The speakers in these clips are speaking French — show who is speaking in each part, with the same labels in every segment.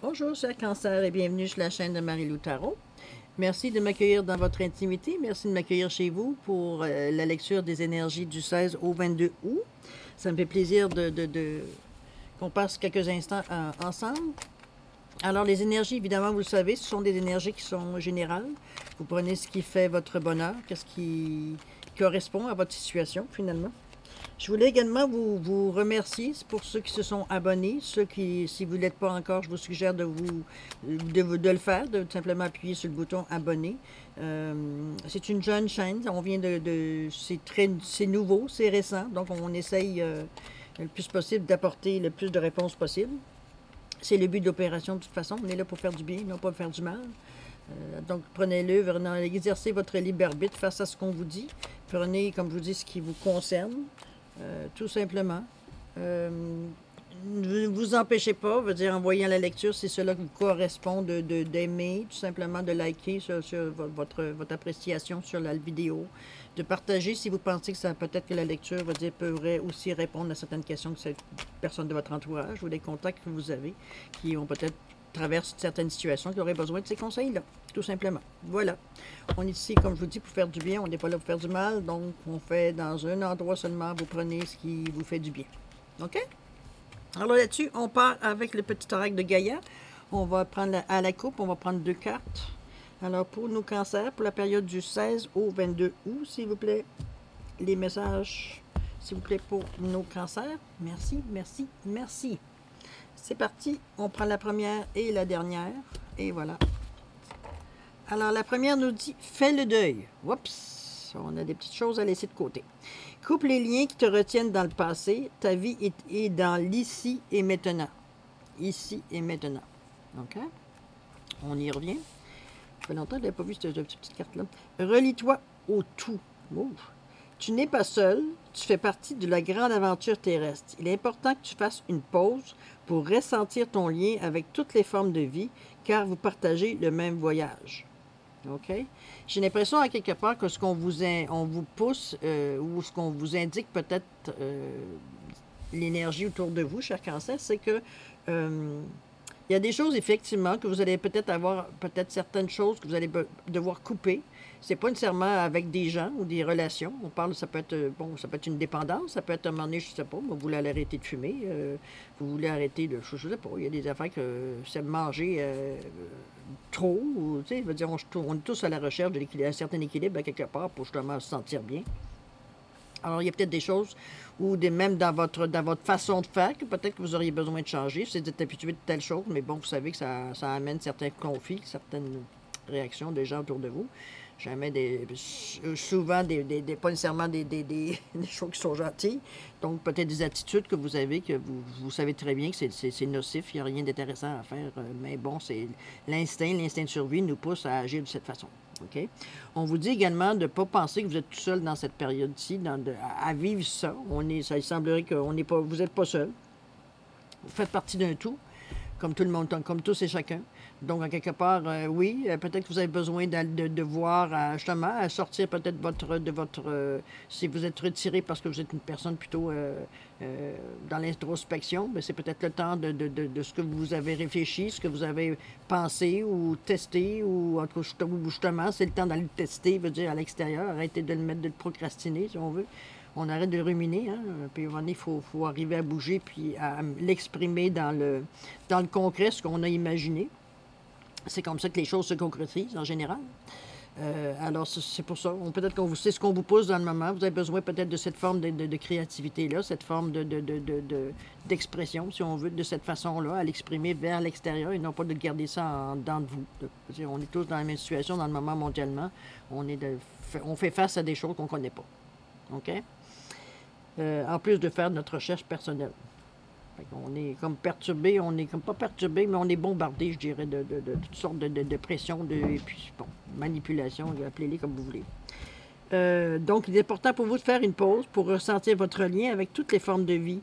Speaker 1: Bonjour, cher Cancer, et bienvenue sur la chaîne de Marie-Lou Tarot. Merci de m'accueillir dans votre intimité. Merci de m'accueillir chez vous pour la lecture des énergies du 16 au 22 août. Ça me fait plaisir qu'on passe quelques instants ensemble. Alors, les énergies, évidemment, vous le savez, ce sont des énergies qui sont générales. Vous prenez ce qui fait votre bonheur, qu'est-ce qui correspond à votre situation, finalement. Je voulais également vous remercier pour ceux qui se sont abonnés. Ceux qui, si vous ne l'êtes pas encore, je vous suggère de le faire, de simplement appuyer sur le bouton abonner. C'est une jeune chaîne, on vient c'est nouveau, c'est récent, donc on essaye le plus possible d'apporter le plus de réponses possible. C'est le but de l'opération de toute façon, on est là pour faire du bien, non pas pour faire du mal. Donc prenez-le, exercez votre libre arbitre face à ce qu'on vous dit. Prenez, comme je vous dis, ce qui vous concerne. Tout simplement. Ne vous empêchez pas, veut dire en voyant la lecture, si cela vous correspond, d'aimer, tout simplement de liker sur votre appréciation sur la vidéo, de partager si vous pensez que ça peut-être que la lecture pourrait aussi répondre à certaines questions que cette personne de votre entourage ou des contacts que vous avez qui ont peut-être traversent certaines situations qui auraient besoin de ces conseils-là, tout simplement. Voilà. On est ici, comme je vous dis, pour faire du bien. On n'est pas là pour faire du mal. Donc, on fait dans un endroit seulement. Vous prenez ce qui vous fait du bien. OK? Alors là-dessus, on part avec le petit oracle de Gaïa. On va prendre à la coupe, on va prendre 2 cartes. Alors, pour nos cancers, pour la période du 16 au 22 août, s'il vous plaît, les messages, s'il vous plaît, pour nos cancers. Merci, merci, merci. C'est parti, on prend la première et la dernière, et voilà. Alors, la première nous dit, fais le deuil. Oups, on a des petites choses à laisser de côté. Coupe les liens qui te retiennent dans le passé, ta vie est dans l'ici et maintenant. Ici et maintenant. OK? On y revient. Ça fait longtemps que je n'avais pas vu cette petite carte-là. Relie-toi au tout. Ouf. Tu n'es pas seul, tu fais partie de la grande aventure terrestre. Il est important que tu fasses une pause pour ressentir ton lien avec toutes les formes de vie, car vous partagez le même voyage. OK? J'ai l'impression, à quelque part, que ce qu'on on vous pousse, ou ce qu'on vous indique peut-être l'énergie autour de vous, cher Cancer, c'est que il y a des choses, effectivement, que vous allez peut-être avoir, peut-être certaines choses que vous allez devoir couper. C'est pas nécessairement avec des gens ou des relations. On parle, ça peut être, bon, ça peut être une dépendance, ça peut être un moment donné, je sais pas, vous voulez arrêter de fumer, vous voulez arrêter de, je sais pas, il y a des affaires que c'est manger trop, ou, tu sais, je veux dire, on est tous à la recherche d'un certain équilibre, à quelque part, pour justement se sentir bien. Alors, il y a peut-être des choses, ou même dans votre façon de faire, que peut-être que vous auriez besoin de changer. Si vous êtes habitué de telle chose, mais bon, vous savez que ça amène certains conflits, certaines réactions des gens autour de vous. Jamais souvent, pas nécessairement des choses qui sont gentilles. Donc, peut-être des attitudes que vous avez, que vous savez très bien que c'est nocif, il n'y a rien d'intéressant à faire. Mais bon, c'est l'instinct de survie nous pousse à agir de cette façon. OK? On vous dit également de ne pas penser que vous êtes tout seul dans cette période-ci, à vivre ça. Ça semblerait que vous n'êtes pas seul. Vous faites partie d'un tout, comme tout le monde, comme tous et chacun. Donc, à quelque part, oui, peut-être que vous avez besoin de voir, justement, sortir peut-être de votre si vous êtes retiré parce que vous êtes une personne plutôt dans l'introspection, mais c'est peut-être le temps de ce que vous avez réfléchi, ce que vous avez pensé ou testé, ou en tout cas, justement, c'est le temps d'aller le tester, veut dire à l'extérieur, arrêtez de le procrastiner, si on veut. On arrête de ruminer, hein? Puis à un moment donné, il faut arriver à bouger, puis à l'exprimer dans le concret, ce qu'on a imaginé. C'est comme ça que les choses se concrétisent, en général. Alors, c'est pour ça. Peut-être que c'est ce qu'on vous pousse dans le moment. Vous avez besoin peut-être de cette forme de créativité-là, cette forme d'expression, si on veut, de cette façon-là, à l'exprimer vers l'extérieur et non pas de garder ça en dedans de vous. On est tous dans la même situation dans le moment mondialement. On fait face à des choses qu'on ne connaît pas. OK? En plus de faire notre recherche personnelle. On est comme perturbé, on est comme pas perturbé, mais on est bombardé, je dirais, de toutes sortes de pressions, et puis, bon, manipulation, appelez-les comme vous voulez. Donc, il est important pour vous de faire une pause pour ressentir votre lien avec toutes les formes de vie.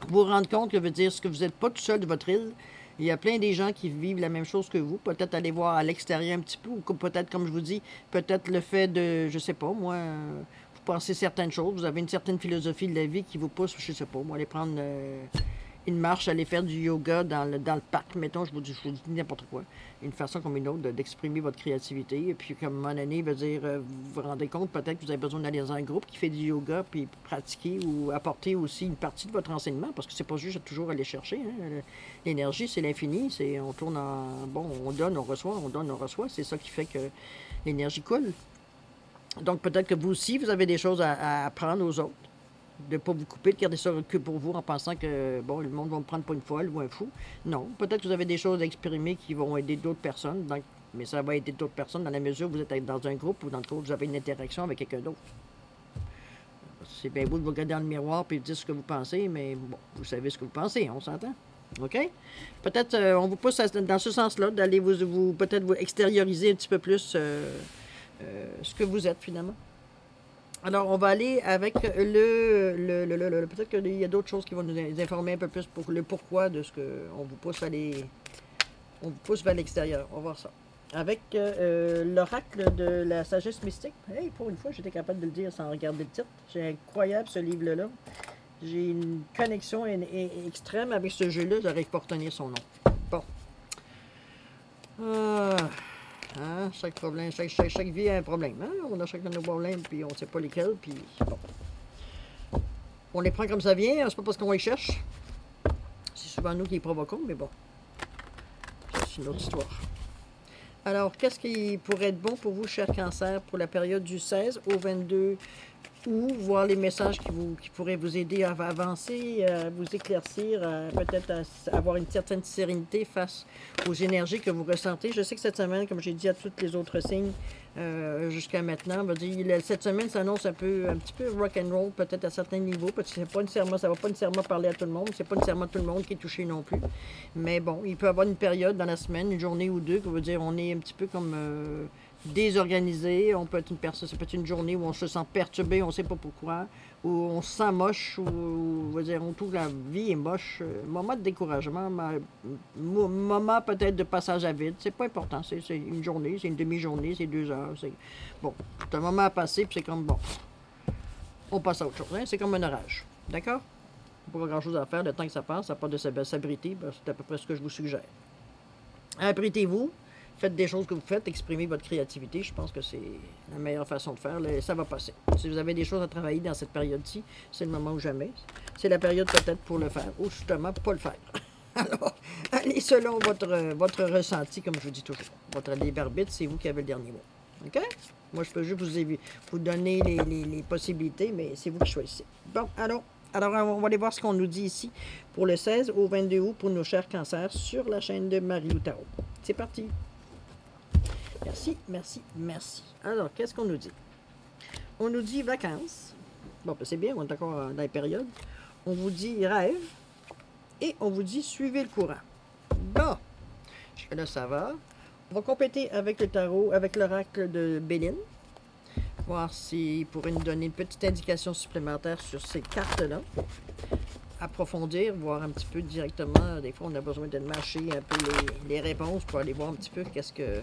Speaker 1: Vous rendre compte que veut dire ce que vous n'êtes pas tout seul de votre île. Il y a plein des gens qui vivent la même chose que vous. Peut-être aller voir à l'extérieur un petit peu, ou peut-être, comme je vous dis, peut-être le fait de, je sais pas, moi, vous pensez certaines choses, vous avez une certaine philosophie de la vie qui vous pousse, je sais pas, moi, aller prendre une marche, aller faire du yoga dans le parc, mettons, je vous dis n'importe quoi. Une façon comme une autre d'exprimer votre créativité. Et puis, comme à un moment donné, veut dire, vous vous rendez compte peut-être que vous avez besoin d'aller dans un groupe qui fait du yoga, puis pratiquer ou apporter aussi une partie de votre enseignement, parce que c'est pas juste toujours aller chercher. Hein. L'énergie, c'est l'infini. On tourne en... Bon, on donne, on reçoit, on donne, on reçoit. C'est ça qui fait que l'énergie coule. Donc, peut-être que vous aussi, vous avez des choses à apprendre aux autres. De ne pas vous couper, de garder ça que pour vous en pensant que, bon, le monde va me prendre pour une folle ou un fou. Non, peut-être que vous avez des choses à exprimer qui vont aider d'autres personnes, donc, mais ça va aider d'autres personnes dans la mesure où vous êtes dans un groupe ou dans le cas où vous avez une interaction avec quelqu'un d'autre. C'est bien beau de vous regarder dans le miroir et de dire ce que vous pensez, mais bon, vous savez ce que vous pensez, on s'entend? OK? Peut-être on vous pousse dans ce sens-là, d'aller peut-être vous extérioriser un petit peu plus ce que vous êtes finalement. Alors, on va aller avec peut-être qu'il y a d'autres choses qui vont nous informer un peu plus pour le pourquoi de ce qu'on vous pousse on vous pousse vers l'extérieur. On va voir ça. Avec l'oracle de la sagesse mystique. Hey, pour une fois, j'étais capable de le dire sans regarder le titre. C'est incroyable ce livre-là. J'ai une connexion extrême avec ce jeu-là. J'arrive pas à retenir son nom. Bon. Hein? Chaque problème, chaque vie a un problème. Hein? On a chacun nos problèmes, puis on ne sait pas lesquels, puis bon. On les prend comme ça vient, c'est pas parce qu'on les cherche. C'est souvent nous qui les provoquons, mais bon. C'est une autre histoire. Alors, qu'est-ce qui pourrait être bon pour vous, cher Cancer, pour la période du 16 au 22 ou voir les messages qui pourraient vous aider à avancer, à vous éclaircir, peut-être à avoir une certaine sérénité face aux énergies que vous ressentez. Je sais que cette semaine, comme j'ai dit à tous les autres signes jusqu'à maintenant, cette semaine s'annonce un petit peu rock and roll, peut-être à certains niveaux, parce que ça ne va pas nécessairement parler à tout le monde, c'est pas nécessairement tout le monde qui est touché non plus. Mais bon, il peut y avoir une période dans la semaine, une journée ou deux, qui veut dire on est un petit peu comme... désorganisé, ça peut être une journée où on se sent perturbé, on ne sait pas pourquoi, où on se sent moche, où on trouve que la vie est moche, moment de découragement, moment peut-être de passage à vide, c'est pas important, c'est une journée, c'est une demi-journée, c'est 2 heures, bon, c'est un moment à passer, puis c'est comme, bon, on passe à autre chose, hein? C'est comme un orage, d'accord? Pas grand-chose à faire, le temps que ça passe, à part de s'abriter, c'est à peu près ce que je vous suggère. Abritez-vous. Faites des choses que vous faites, exprimez votre créativité. Je pense que c'est la meilleure façon de faire. Ça va passer. Si vous avez des choses à travailler dans cette période-ci, c'est le moment ou jamais. C'est la période peut-être pour le faire, ou justement pas le faire. Alors, allez selon votre ressenti, comme je vous dis toujours. Votre libre arbitre, c'est vous qui avez le dernier mot. OK? Moi, je peux juste vous donner les possibilités, mais c'est vous qui choisissez. Bon, alors, on va aller voir ce qu'on nous dit ici pour le 16 au 22 août pour nos chers cancers sur la chaîne de Marie-Lou Tarot. C'est parti! Merci, merci, merci. Alors, qu'est-ce qu'on nous dit? On nous dit vacances. Bon, ben c'est bien, on est encore dans la période. On vous dit rêve. Et on vous dit suivez le courant. Bon, jusque-là, ça va. On va compléter avec le tarot, avec l'oracle de Béline. Voir s'il pourrait nous donner une petite indication supplémentaire sur ces cartes-là. Approfondir, voir un petit peu directement. Des fois, on a besoin de mâcher un peu les réponses pour aller voir un petit peu qu'est-ce que...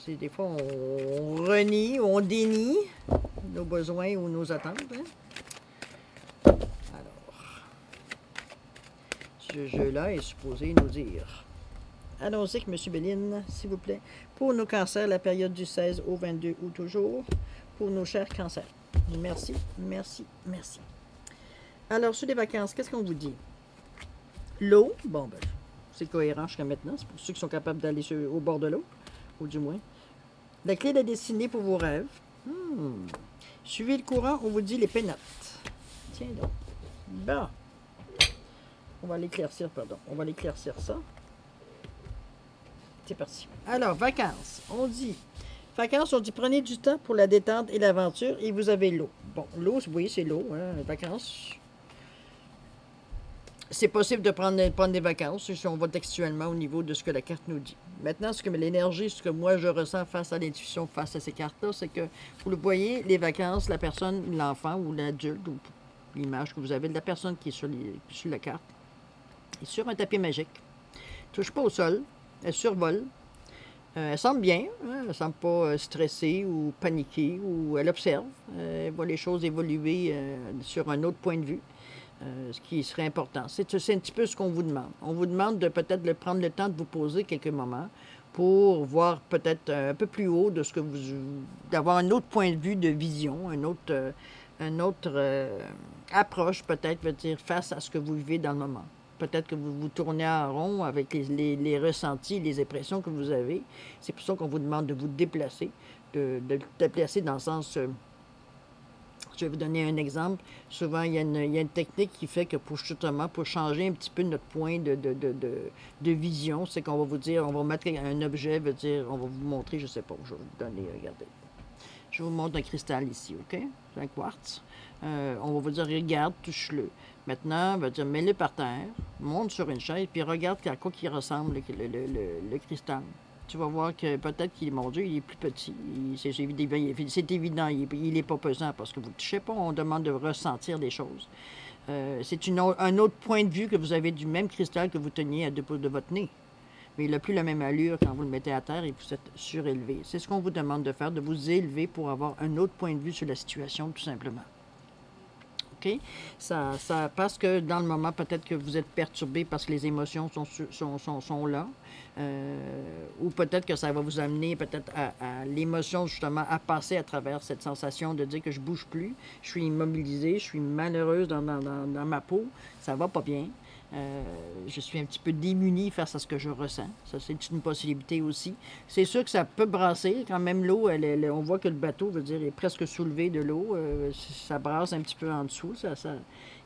Speaker 1: Des fois, on renie, on dénie nos besoins ou nos attentes. Hein? Alors, ce jeu-là est supposé nous dire. Allons-y avec M. Béline, s'il vous plaît. Pour nos cancers, la période du 16 au 22 août toujours. Pour nos chers cancers. Merci, merci, merci. Alors, sur les vacances, qu'est-ce qu'on vous dit? L'eau, bon, ben, c'est cohérent jusqu'à maintenant. C'est pour ceux qui sont capables d'aller au bord de l'eau, ou du moins. La clé de la destinée pour vos rêves. Suivez le courant, on vous dit les pénates. Tiens donc. Bon. On va l'éclaircir, pardon. On va l'éclaircir ça. C'est parti. Alors, vacances. On dit prenez du temps pour la détente et l'aventure et vous avez l'eau. Bon, l'eau, oui, c'est l'eau. Hein, vacances. C'est possible de prendre des vacances si on va textuellement au niveau de ce que la carte nous dit. Maintenant, l'énergie, ce que moi je ressens face à l'intuition, face à ces cartes-là, c'est que vous le voyez, les vacances, la personne, l'enfant ou l'adulte, ou l'image que vous avez de la personne qui est sur la carte, est sur un tapis magique. Elle ne touche pas au sol, elle survole. Elle semble bien, hein, elle ne semble pas stressée ou paniquée, ou elle observe, elle voit les choses évoluer sur un autre point de vue. ce qui serait important. C'est un petit peu ce qu'on vous demande. On vous demande de peut-être de prendre le temps de vous poser quelques moments pour voir peut-être un peu plus haut de ce que vous... d'avoir un autre point de vue de vision, une autre approche peut-être, veut dire, face à ce que vous vivez dans le moment. Peut-être que vous vous tournez en rond avec les ressentis, les impressions que vous avez. C'est pour ça qu'on vous demande de vous déplacer, de déplacer dans le sens... je vais vous donner un exemple. Souvent, il y a une technique qui fait que justement, pour changer un petit peu notre point de vision, c'est qu'on va vous dire, on va mettre un objet, veut dire, on va vous montrer, je ne sais pas, je vais vous donner, regardez. Je vous montre un cristal ici, OK? C'est un quartz. On va vous dire, regarde, touche-le. Maintenant, on va dire, mets-le par terre, monte sur une chaise, puis regarde à quoi il ressemble le cristal. Tu vas voir que peut-être qu'il, mon Dieu, il est plus petit. C'est évident, il n'est pas pesant parce que vous ne touchez pas, on demande de ressentir des choses. C'est un autre point de vue que vous avez du même cristal que vous teniez à deux pouces de votre nez. Mais il n'a plus la même allure quand vous le mettez à terre et vous êtes surélevé. C'est ce qu'on vous demande de faire, de vous élever pour avoir un autre point de vue sur la situation, tout simplement. OK? Parce que dans le moment, peut-être que vous êtes perturbé parce que les émotions sont là. Ou peut-être que ça va vous amener peut-être à l'émotion, justement, à passer à travers cette sensation de dire que je bouge plus, je suis immobilisée, je suis malheureuse dans ma peau, ça va pas bien. Je suis un petit peu démunie face à ce que je ressens. Ça, c'est une possibilité aussi. C'est sûr que ça peut brasser. Quand même, l'eau, on voit que le bateau, veut dire, est presque soulevé de l'eau. Ça brasse un petit peu en dessous.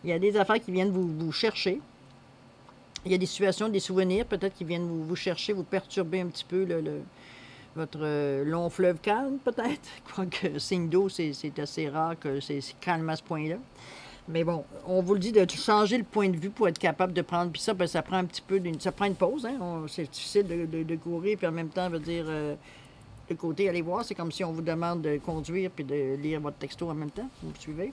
Speaker 1: Il y a des affaires qui viennent vous chercher. Il y a des situations, des souvenirs, peut-être, qui viennent vous chercher, vous perturber un petit peu votre long fleuve calme, peut-être. Quoique, signe d'eau, c'est assez rare que c'est calme à ce point-là. Mais bon, on vous le dit de changer le point de vue pour être capable de prendre. Puis ça, ben, ça prend un petit peu ça prend une pause. Hein? C'est difficile de courir, puis en même temps, veut dire, de côté, aller voir. C'est comme si on vous demande de conduire puis de lire votre texto en même temps. Vous me suivez?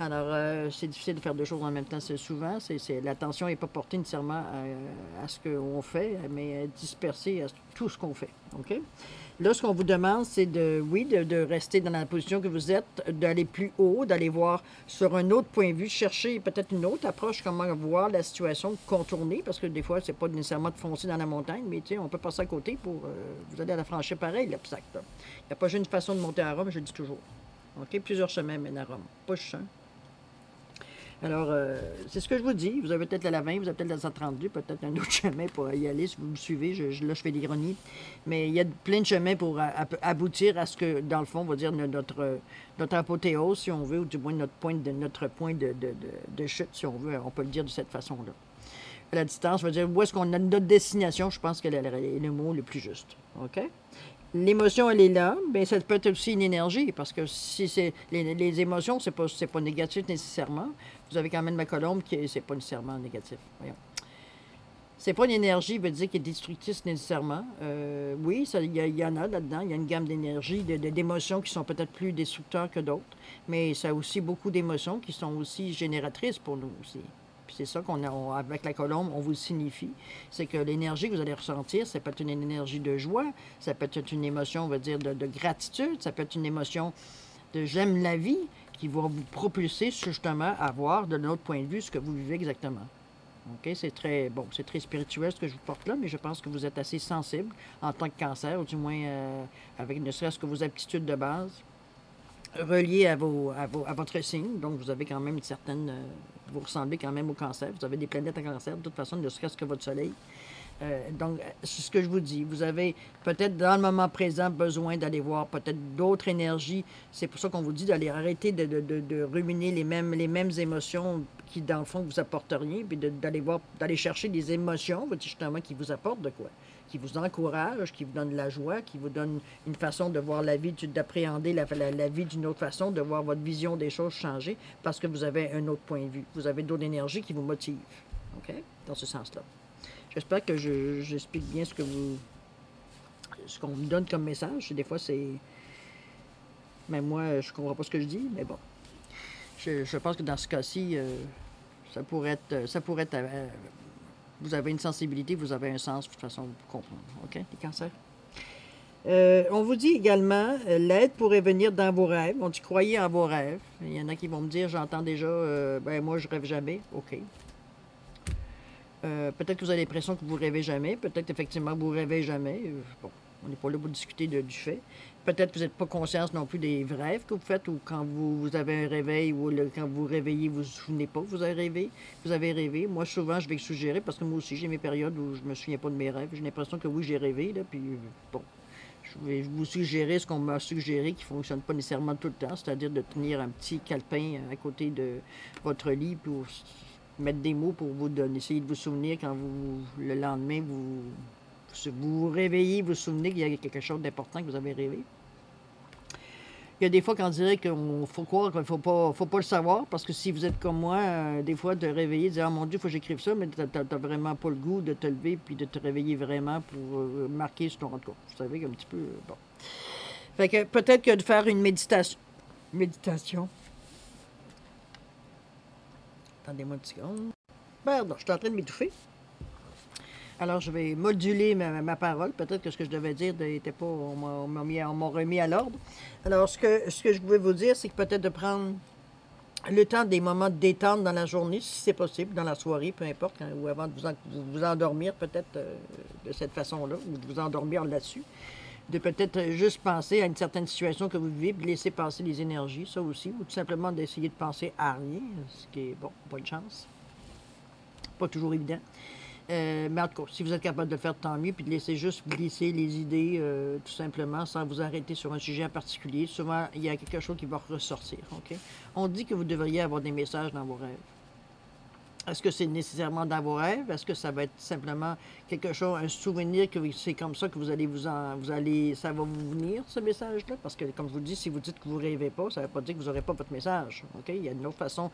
Speaker 1: Alors, c'est difficile de faire deux choses en même temps. Souvent, l'attention n'est pas portée nécessairement à ce qu'on fait, mais dispersée à tout ce qu'on fait. OK? Là, ce qu'on vous demande, c'est de rester dans la position que vous êtes, d'aller plus haut, d'aller voir sur un autre point de vue, chercher peut-être une autre approche, comment voir la situation, contourner, parce que des fois, c'est pas nécessairement de foncer dans la montagne, mais tu sais, on peut passer à côté pour... vous allez à la franchir pareil, l'obstacle. Il n'y a pas juste une façon de monter à Rome, je le dis toujours. OK? Plusieurs chemins mènent à Rome. Pas juste un. Alors, c'est ce que je vous dis. Vous avez peut-être la 20, vous avez peut-être la 132, peut-être un autre chemin pour y aller, si vous me suivez. Là, je fais l'ironie. Mais il y a plein de chemins pour aboutir à ce que, dans le fond, on va dire notre apothéose, si on veut, ou du moins notre point de chute, si on veut. On peut le dire de cette façon-là. La distance, je veux dire, où est-ce qu'on a notre destination, je pense qu'elle est le mot le plus juste. OK? L'émotion, elle est là, mais ça peut être aussi une énergie, parce que si c'est les émotions, c'est pas négatif nécessairement. Vous avez quand même ma colombe qui c'est pas nécessairement négatif. Voyons. C'est pas une énergie, veut dire, qui est destructrice nécessairement. Oui, il y en a là-dedans. Il y a une gamme d'énergie, d'émotions qui sont peut-être plus destructeurs que d'autres, mais ça a aussi beaucoup d'émotions qui sont aussi génératrices pour nous aussi. Puis c'est ça avec la colombe, on vous le signifie. C'est que l'énergie que vous allez ressentir, ça peut être une énergie de joie, ça peut être une émotion, on va dire, de gratitude, ça peut être une émotion de j'aime la vie, qui va vous propulser justement à voir de notre point de vue ce que vous vivez exactement. OK? C'est très spirituel ce que je vous porte là, mais je pense que vous êtes assez sensible en tant que cancer, ou du moins avec ne serait-ce que vos aptitudes de base, reliées à votre signe. Donc, vous avez quand même une certaine... vous ressemblez quand même au cancer. Vous avez des planètes en cancer, de toute façon, ne serait-ce que votre soleil. Donc, c'est ce que je vous dis. Vous avez peut-être dans le moment présent besoin d'aller voir peut-être d'autres énergies. C'est pour ça qu'on vous dit d'aller arrêter de ruminer les mêmes émotions qui, dans le fond, vous apportent rien, puis d'aller chercher des émotions, justement, qui vous apportent de quoi? Qui vous encouragent, qui vous donnent de la joie, qui vous donnent une façon de voir la vie, d'appréhender la vie d'une autre façon, de voir votre vision des choses changer, parce que vous avez un autre point de vue. Vous avez d'autres énergies qui vous motivent. OK? Dans ce sens-là. J'espère que j'explique bien ce qu'on me donne comme message. Des fois, c'est... Mais moi, je comprends pas ce que je dis, mais bon. Je pense que dans ce cas-ci, ça pourrait être vous avez une sensibilité, vous avez un sens, de toute façon, pour comprendre. OK? Les cancers? On vous dit également, l'aide pourrait venir dans vos rêves. On dit croyez en vos rêves. Il y en a qui vont me dire, j'entends déjà, ben moi je rêve jamais. OK. Peut-être que vous avez l'impression que vous rêvez jamais. Peut-être effectivement que vous rêvez jamais. Bon, on n'est pas là pour discuter du fait. Peut-être que vous n'êtes pas conscience non plus des rêves que vous faites ou quand vous avez un réveil ou quand vous vous réveillez, vous ne vous souvenez pas que vous avez rêvé. Vous avez rêvé. Moi, souvent, je vais suggérer, parce que moi aussi, j'ai mes périodes où je ne me souviens pas de mes rêves. J'ai l'impression que oui, j'ai rêvé. Là, puis, bon, je vais vous suggérer ce qu'on m'a suggéré qui ne fonctionne pas nécessairement tout le temps, c'est-à-dire de tenir un petit calepin à côté de votre lit pour mettre des mots pour vous donner, essayer de vous souvenir quand le lendemain, vous réveillez, vous vous souvenez qu'il y a quelque chose d'important que vous avez rêvé. Il y a des fois qu'on dirait qu'il faut croire qu'il ne faut pas le savoir, parce que si vous êtes comme moi, des fois de réveiller, de dire « Ah mon Dieu, il faut que j'écrive ça », mais tu n'as vraiment pas le goût de te lever puis de te réveiller vraiment pour marquer sur ton compte. Vous savez qu'un petit peu... bon. Fait que peut-être que de faire une méditation. Attendez-moi une seconde. Pardon, je suis en train de m'étouffer. Alors, je vais moduler ma parole. Peut-être que ce que je devais dire n'était pas... On m'a remis à l'ordre. Alors, ce que je voulais vous dire, c'est que peut-être de prendre le temps des moments de détente dans la journée, si c'est possible, dans la soirée, peu importe, ou avant de vous endormir, peut-être de cette façon-là, ou de vous endormir là-dessus. De peut-être juste penser à une certaine situation que vous vivez, puis laisser passer les énergies, ça aussi, ou tout simplement d'essayer de penser à rien, ce qui est, bon, pas de chance. Pas toujours évident. Mais en tout cas, si vous êtes capable de le faire, tant mieux, puis de laisser juste glisser les idées, tout simplement, sans vous arrêter sur un sujet en particulier. Souvent, il y a quelque chose qui va ressortir, OK? On dit que vous devriez avoir des messages dans vos rêves. Est-ce que c'est nécessairement dans vos rêves? Est-ce que ça va être simplement quelque chose, un souvenir, que c'est comme ça que ça va vous venir, ce message-là? Parce que, comme je vous dis, si vous dites que vous ne rêvez pas, ça ne veut pas dire que vous n'aurez pas votre message, OK? Il y a une autre façon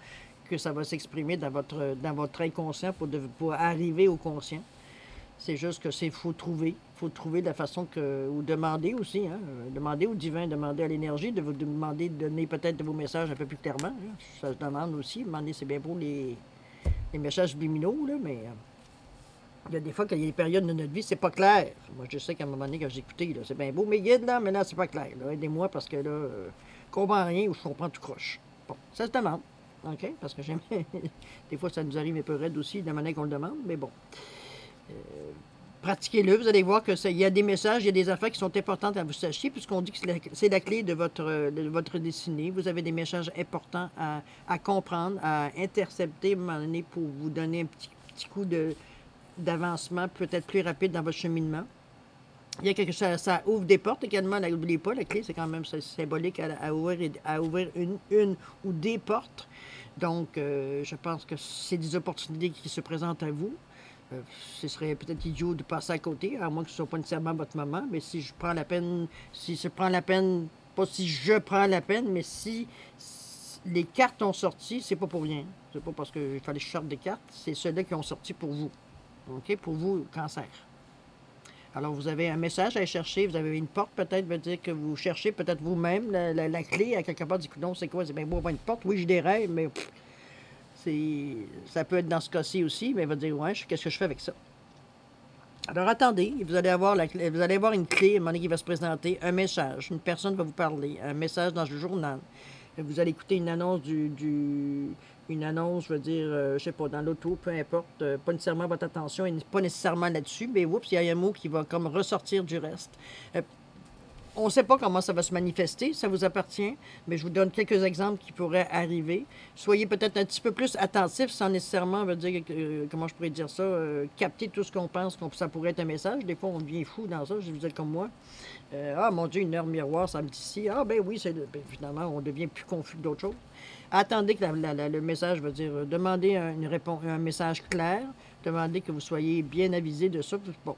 Speaker 1: que ça va s'exprimer dans votre inconscient pour arriver au conscient. C'est juste que faut trouver la façon ou demander aussi, hein, demander au divin, demander à l'énergie, de vous demander de donner peut-être vos messages un peu plus clairement. Hein. Ça se demande aussi, demander, c'est bien beau les messages subliminaux, là, mais il y a des fois qu'il y a des périodes de notre vie, c'est pas clair. Moi, je sais qu'à un moment donné, quand j'écoutais, c'est bien beau, mais guide, là, mais là, c'est pas clair. Aidez-moi parce que là, je comprends rien ou je comprends tout croche. Bon, ça se demande. OK? Parce que j'aime. Des fois, ça nous arrive un peu raide aussi, de la manière qu'on le demande, mais bon. Pratiquez-le, vous allez voir qu'il y a des messages, il y a des affaires qui sont importantes à vous sachiez, puisqu'on dit que c'est la clé de votre destinée. Vous avez des messages importants à comprendre, à intercepter à un moment donné pour vous donner un petit coup d'avancement peut-être plus rapide dans votre cheminement. Il y a quelque chose, ça ouvre des portes également, n'oubliez pas, la clé, c'est quand même symbolique à ouvrir une ou des portes. Donc, je pense que c'est des opportunités qui se présentent à vous. Ce serait peut-être idiot de passer à côté, à moins que ce ne soit pas nécessairement votre moment, mais si je prends la peine, pas si je prends la peine, mais si les cartes ont sorti, c'est pas pour rien. C'est pas parce qu'il fallait que je sorte des cartes, c'est ceux-là qui ont sorti pour vous. OK? Pour vous, cancer. Alors, vous avez un message à aller chercher, vous avez une porte peut-être, veut dire que vous cherchez peut-être vous-même la clé à quelque part, du coup, non, c'est quoi? C'est bien beau avoir une porte, oui, j'ai des rêves, mais ça peut être dans ce cas-ci aussi, mais il va dire, ouais, qu'est-ce que je fais avec ça? Alors, attendez, vous allez avoir une clé, à un moment donné, qui va se présenter, un message, une personne va vous parler, un message dans le journal. Vous allez écouter une annonce une annonce, je veux dire, je sais pas, dans l'auto, peu importe, pas nécessairement votre attention, et pas nécessairement là-dessus, mais oups, il y a un mot qui va comme ressortir du reste. On ne sait pas comment ça va se manifester, ça vous appartient, mais je vous donne quelques exemples qui pourraient arriver. Soyez peut-être un petit peu plus attentif sans nécessairement, comment je pourrais dire ça, capter tout ce qu'on pense que ça pourrait être un message. Des fois, on devient fou dans ça, je vous êtes comme moi. Ah, mon Dieu, une heure miroir, ça me dit ici. Ah, ben oui, finalement, on devient plus confus que d'autres choses. Attendez que le message veut dire, demandez un message clair, demandez que vous soyez bien avisé de ça. Bon.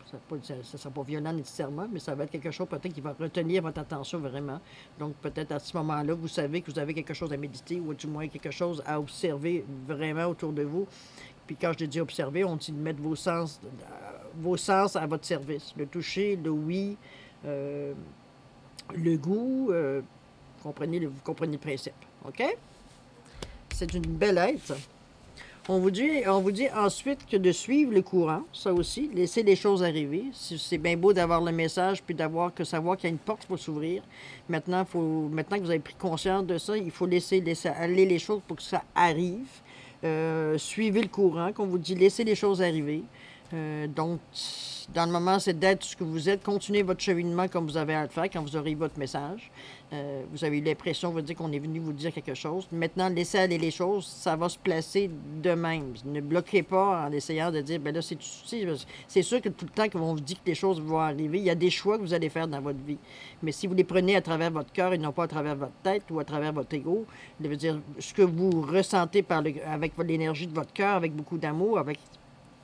Speaker 1: Ça ne sera pas violent nécessairement, mais ça va être quelque chose peut-être qui va retenir votre attention vraiment. Donc, peut-être à ce moment-là, vous savez que vous avez quelque chose à méditer ou du moins quelque chose à observer vraiment autour de vous. Puis quand je dis observer, on dit de mettre vos sens à votre service. Le toucher, le oui, le goût, vous comprenez le principe. OK? C'est une belle aide, ça. On vous dit ensuite que de suivre le courant, ça aussi, laisser les choses arriver. C'est bien beau d'avoir le message puis savoir qu'il y a une porte pour s'ouvrir. Maintenant, maintenant que vous avez pris conscience de ça, il faut laisser aller les choses pour que ça arrive. Suivez le courant, comme vous dit, laissez les choses arriver. Donc, dans le moment, c'est d'être ce que vous êtes. Continuez votre cheminement comme vous avez à le faire quand vous aurez votre message. Vous avez eu l'impression, vous dire qu'on est venu vous dire quelque chose. Maintenant, laissez aller les choses, ça va se placer de même. Ne bloquez pas en essayant de dire, ben là, c'est sûr que tout le temps qu'on vous dit que les choses vont arriver, il y a des choix que vous allez faire dans votre vie. Mais si vous les prenez à travers votre cœur et non pas à travers votre tête ou à travers votre ego, ça veut dire ce que vous ressentez avec l'énergie de votre cœur, avec beaucoup d'amour,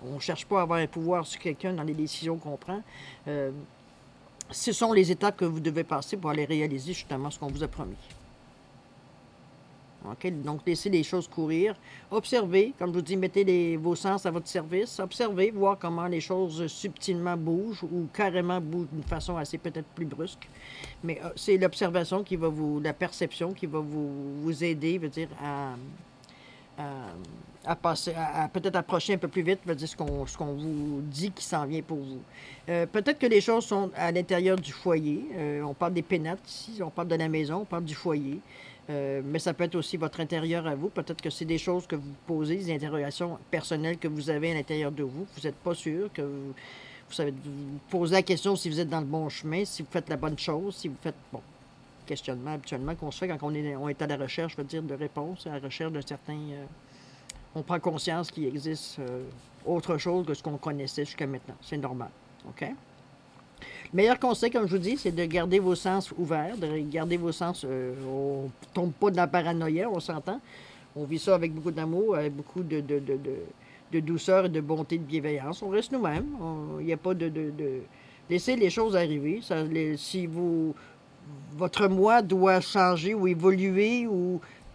Speaker 1: on ne cherche pas à avoir un pouvoir sur quelqu'un dans les décisions qu'on prend. Ce sont les étapes que vous devez passer pour aller réaliser justement ce qu'on vous a promis. Okay? Donc, laissez les choses courir. Observez, comme je vous dis, mettez vos sens à votre service. Observez, voir comment les choses subtilement bougent ou carrément bougent d'une façon assez peut-être plus brusque. Mais c'est l'observation qui va la perception qui va vous aider, veut dire, à passer, à peut-être approcher un peu plus vite, veut dire ce qu'on vous dit qui s'en vient pour vous. Peut-être que les choses sont à l'intérieur du foyer. On parle des pénates ici, on parle de la maison, on parle du foyer. Mais ça peut être aussi votre intérieur à vous. Peut-être que c'est des choses que vous posez, des interrogations personnelles que vous avez à l'intérieur de vous. Vous n'êtes pas sûr, que vous savez vous poser la question si vous êtes dans le bon chemin, si vous faites la bonne chose, si vous faites, bon, questionnement habituellement qu'on se fait quand on est à la recherche, je veux dire, de réponses, à la recherche d'un certain... on prend conscience qu'il existe autre chose que ce qu'on connaissait jusqu'à maintenant. C'est normal. OK? Le meilleur conseil, comme je vous dis, c'est de garder vos sens ouverts, de garder vos sens... on ne tombe pas dans la paranoïa, on s'entend. On vit ça avec beaucoup d'amour, avec beaucoup de douceur et de bonté, de bienveillance. On reste nous-mêmes. Il n'y a pas de... Laissez les choses arriver. Si votre moi doit changer ou évoluer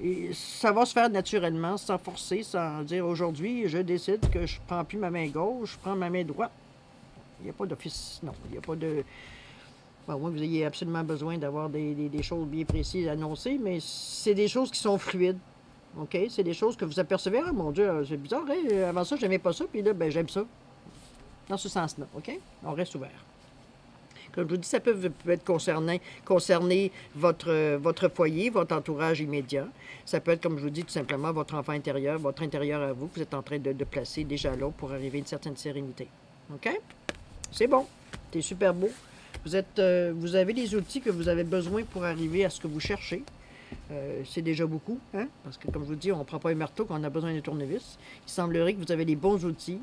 Speaker 1: et ça va se faire naturellement, sans forcer, sans dire aujourd'hui, je décide que je ne prends plus ma main gauche, je prends ma main droite. Il n'y a pas d'office, non. Il n'y a pas de... Bon, moi, vous ayez absolument besoin d'avoir des choses bien précises à annoncer, mais c'est des choses qui sont fluides. OK? C'est des choses que vous apercevez. Ah, mon Dieu, c'est bizarre, hein? Avant ça, je n'aimais pas ça, puis là, ben, j'aime ça. Dans ce sens-là. OK? On reste ouvert. Comme je vous dis, ça peut être concerner votre foyer, votre entourage immédiat. Ça peut être, comme je vous dis, tout simplement votre enfant intérieur, votre intérieur à vous, que vous êtes en train de placer déjà là pour arriver à une certaine sérénité. OK? C'est bon. C'est super beau. Vous avez les outils que vous avez besoin pour arriver à ce que vous cherchez. C'est déjà beaucoup, hein? Parce que, comme je vous dis, on ne prend pas un marteau quand on a besoin d'un tournevis. Il semblerait que vous avez les bons outils.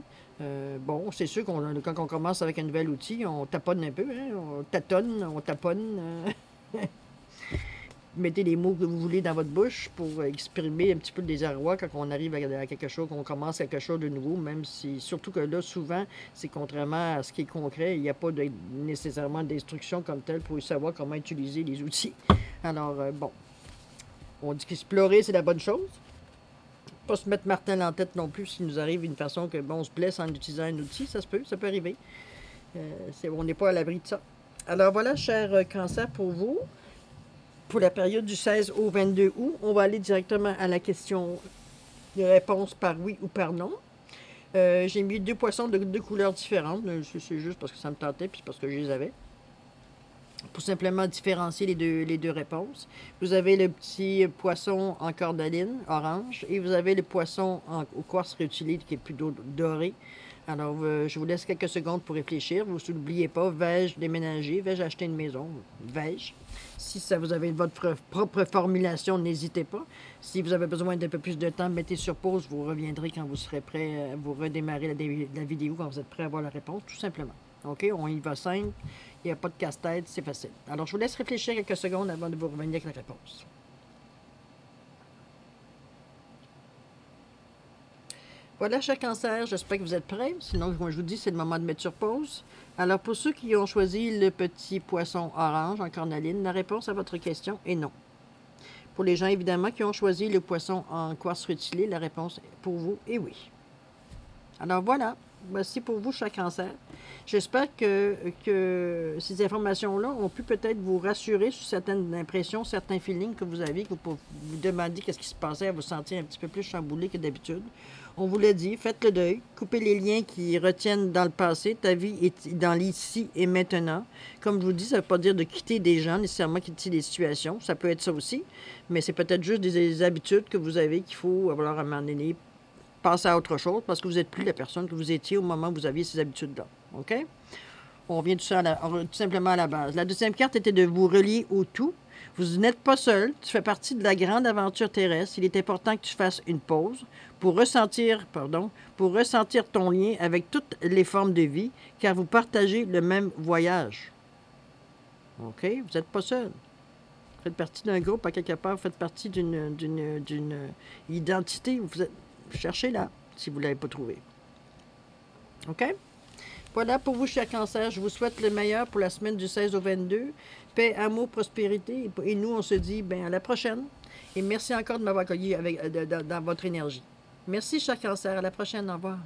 Speaker 1: Bon, c'est sûr quand on commence avec un nouvel outil, on taponne un peu, hein? On tâtonne, on taponne. Mettez les mots que vous voulez dans votre bouche pour exprimer un petit peu le désarroi quand on arrive à quelque chose, qu'on commence quelque chose de nouveau, même si, surtout que là, souvent, c'est contrairement à ce qui est concret, il n'y a pas nécessairement d'instruction comme telle pour savoir comment utiliser les outils. Alors, bon, on dit qu'explorer, c'est la bonne chose. Pas se mettre martel en tête non plus s'il nous arrive une façon que, bon, on se blesse en utilisant un outil, ça peut arriver. On n'est pas à l'abri de ça. Alors voilà, cher cancer, pour vous. Pour la période du 16 au 22 août, on va aller directement à la question de réponse par oui ou par non. J'ai mis deux poissons de deux couleurs différentes. C'est juste parce que ça me tentait puis parce que je les avais. Pour simplement différencier les deux réponses. Vous avez le petit poisson en cordaline, orange, et vous avez le poisson au quartz réutilisé qui est plutôt doré. Alors, je vous laisse quelques secondes pour réfléchir. Vous n'oubliez pas, vais-je déménager, vais-je acheter une maison, vais-je. Si ça vous avez votre propre formulation, n'hésitez pas. Si vous avez besoin d'un peu plus de temps, mettez sur pause. Vous reviendrez quand vous serez prêt. Vous redémarrez la vidéo quand vous êtes prêt à avoir la réponse, tout simplement. OK? On y va simple. Il n'y a pas de casse-tête. C'est facile. Alors, je vous laisse réfléchir quelques secondes avant de vous revenir avec la réponse. Voilà, cher cancer, j'espère que vous êtes prêts. Sinon, comme je vous dis, c'est le moment de mettre sur pause. Alors, pour ceux qui ont choisi le petit poisson orange en cornaline, la réponse à votre question est non. Pour les gens, évidemment, qui ont choisi le poisson en quartz rutilé, la réponse pour vous est oui. Alors, voilà. Voici pour vous, cher Cancer. J'espère que ces informations-là ont pu peut-être vous rassurer sur certaines impressions, certains feelings que vous avez, que vous vous demandiez qu'est-ce qui se passait, à vous sentir un petit peu plus chamboulé que d'habitude. On vous l'a dit, faites le deuil, coupez les liens qui retiennent dans le passé. Ta vie est dans l'ici et maintenant. Comme je vous dis, ça ne veut pas dire de quitter des gens, nécessairement quitter des situations. Ça peut être ça aussi, mais c'est peut-être juste des habitudes que vous avez qu'il faut avoir à un moment donné passer à autre chose parce que vous n'êtes plus la personne que vous étiez au moment où vous aviez ces habitudes-là. OK? On revient tout simplement à la base. La deuxième carte était de vous relier au tout. Vous n'êtes pas seul. Tu fais partie de la grande aventure terrestre. Il est important que tu fasses une pause pour ressentir ton lien avec toutes les formes de vie, car vous partagez le même voyage. OK? Vous n'êtes pas seul. Vous faites partie d'un groupe, à quelque part, vous faites partie d'une identité. Cherchez-la, si vous ne l'avez pas trouvé. OK? Voilà pour vous, chers Cancer. Je vous souhaite le meilleur pour la semaine du 16 au 22. Paix, amour, prospérité. Et nous, on se dit à la prochaine. Et merci encore de m'avoir accueilli dans votre énergie. Merci, chers Cancer. À la prochaine. Au revoir.